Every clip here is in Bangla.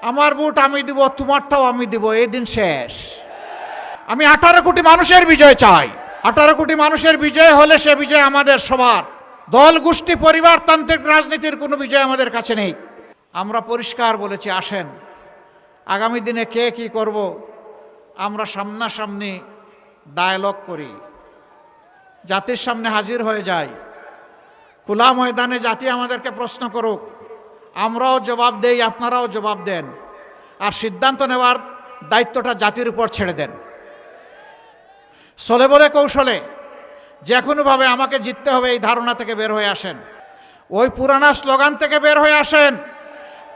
আমার ভোট আমি দিব, তোমারটাও আমি দিব, এই দিন শেষ। আমি 18 কোটি মানুষের বিজয় চাই। 18 কোটি মানুষের বিজয় হলে সে বিজয় আমাদের সবার। দল গোষ্ঠী পরিবারতান্ত্রিক রাজনীতির কোনো বিজয় আমাদের কাছে নেই। আমরা পরিষ্কার বলেছি, আসেন আগামী দিনে কে কি করব আমরা সামনাসামনি ডায়ালগ করি, জাতির সামনে হাজির হয়ে যাই, খোলা ময়দানে জাতি আমাদেরকে প্রশ্ন করুক, আমরাও জবাব দেই, আপনারাও জবাব দেন, আর সিদ্ধান্ত নেওয়ার দায়িত্বটা জাতির উপর ছেড়ে দেন। চলে বলে কৌশলে যে কোনোভাবে আমাকে জিততে হবে এই ধারণা থেকে বের হয়ে আসেন। ওই পুরানা স্লোগান থেকে বের হয়ে আসেন,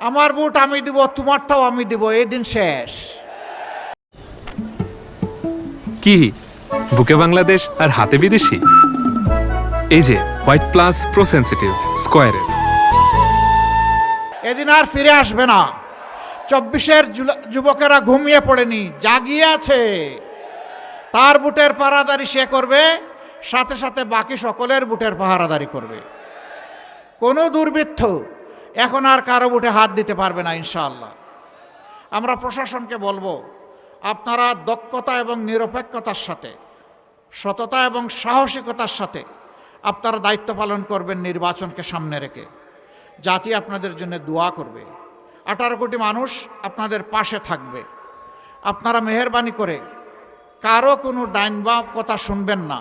আমার ভোট আমি দিব, তোমারটাও আমি দিব, এই দিন শেষ। কি বুকে বাংলাদেশ আর হাতে বিদেশি? এই যে হোয়াইট প্লাস প্রো সেনসিটিভ স্কয়ারের, এদিন আর ফিরে আসবে না। 24-এর যুবকেরা ঘুমিয়ে পড়েনি, জাগিয়ে আছে। তার বুটের পাহারাদারি সে করবে, সাথে সাথে বাকি সকলের বুটের পাহারাদারি করবে। কোনো দুর্বৃত্ত এখন আর কারো বুটে হাত দিতে পারবে না ইনশাআল্লাহ। আমরা প্রশাসনকে বলবো, আপনারা দক্ষতা এবং নিরপেক্ষতার সাথে, সততা এবং সাহসিকতার সাথে আপনারা দায়িত্ব পালন করবেন নির্বাচনকে সামনে রেখে। জাতি আপনাদের জন্য দোয়া করবে, 18 কোটি মানুষ আপনাদের পাশে থাকবে। আপনারা মেহেরবানি করে কারো কোনো ডাইন বা কথা শুনবেন না।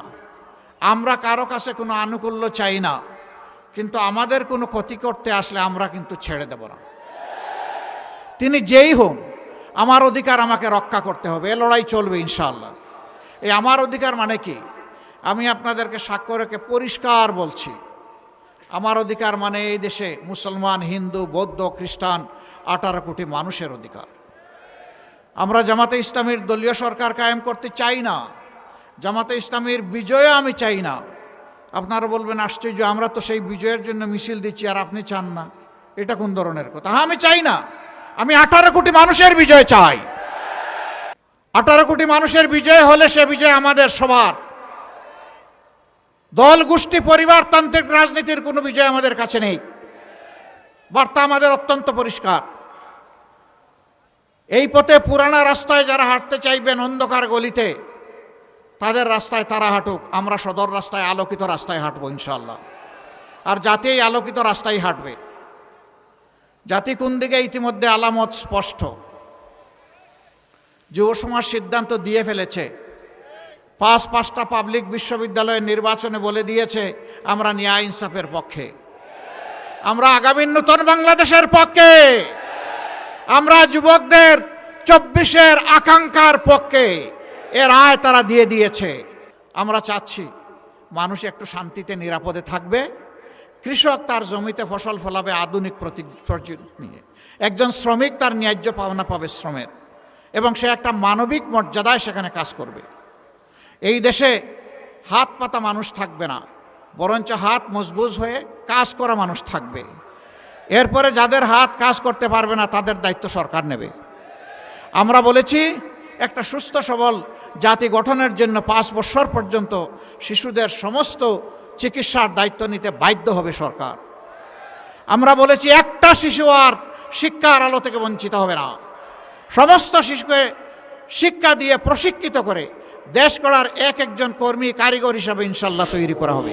আমরা কারো কাছে কোনো আনুকূল্য চাই না, কিন্তু আমাদের কোনো ক্ষতি করতে আসলে আমরা কিন্তু ছেড়ে দেব না। তিনি যেই হন, আমার অধিকার আমাকে রক্ষা করতে হবে, এ লড়াই চলবে ইনশাআল্লাহ। এই আমার অধিকার মানে কি? আমি আপনাদেরকে সাক্ষ্য রেখে পরিষ্কার বলছি, আমার অধিকার মানে এই দেশে মুসলমান, হিন্দু, বৌদ্ধ, খ্রিস্টান 18 কোটি মানুষের অধিকার। আমরা জামাতে ইসলামীর দলীয় সরকার কায়েম করতে চাই না, জামাতে ইসলামীর বিজয় আমি চাই না। আপনারা বলবেন আশ্চর্য, আমরা তো সেই বিজয়ের জন্য মিছিল দিচ্ছি আর আপনি চান না, এটা কোন ধরনের কথা? হ্যাঁ, আমি চাই না, আমি 18 কোটি মানুষের বিজয় চাই। 18 কোটি মানুষের বিজয় হলে সে বিজয় আমাদের সবার। দল গোষ্ঠী পরিবারতান্ত্রিক রাজনীতির কোনো বিজয় আমাদের কাছে নেই। বার্তা আমাদের অত্যন্ত পরিষ্কার। এই পথে পুরানা রাস্তায় যারা হাঁটতে চাইবেন অন্ধকার গলিতে, তাদের রাস্তায় তারা হাঁটুক, আমরা সদর রাস্তায় আলোকিত রাস্তায় হাঁটবো ইনশাআল্লাহ। আর জাতি এই আলোকিত রাস্তায় হাঁটবে। জাতি কোন দিকে ইতিমধ্যে আলামত স্পষ্ট। যুব সমাজ সিদ্ধান্ত দিয়ে ফেলেছে, 5টা পাবলিক বিশ্ববিদ্যালয়ের নির্বাচনে বলে দিয়েছে আমরা ন্যায় ইনসাফের পক্ষে, আমরা আগামী নতুন বাংলাদেশের পক্ষে, আমরা যুবকদের 24-এর আকাঙ্ক্ষার পক্ষে। এর রায় তারা দিয়ে দিয়েছে। আমরা চাচ্ছি মানুষ একটু শান্তিতে নিরাপদে থাকবে, কৃষক তার জমিতে ফসল ফলাবে আধুনিক প্রযুক্তি নিয়ে, একজন শ্রমিক তার ন্যায্য পাওনা পাবে শ্রমের, এবং সে একটা মানবিক মর্যাদায় সেখানে কাজ করবে। এই দেশে হাত পাতা মানুষ থাকবে না, বরঞ্চ হাত মজবুত হয়ে কাজ করা মানুষ থাকবে। এরপরে যাদের হাত কাজ করতে পারবে না তাদের দায়িত্ব সরকার নেবে। আমরা বলেছি একটা সুস্থ সবল জাতি গঠনের জন্য 5 বছর পর্যন্ত শিশুদের সমস্ত চিকিৎসার দায়িত্ব নিতে বাধ্য হবে সরকার। আমরা বলেছি একটা শিশু আর শিক্ষার আলো থেকে বঞ্চিত হবে না। সমস্ত শিশুকে শিক্ষা দিয়ে প্রশিক্ষিত করে দেশ গড়ার এক একজন কর্মী, কারিগর হিসাবে ইনশাল্লাহ তৈরি করা হবে।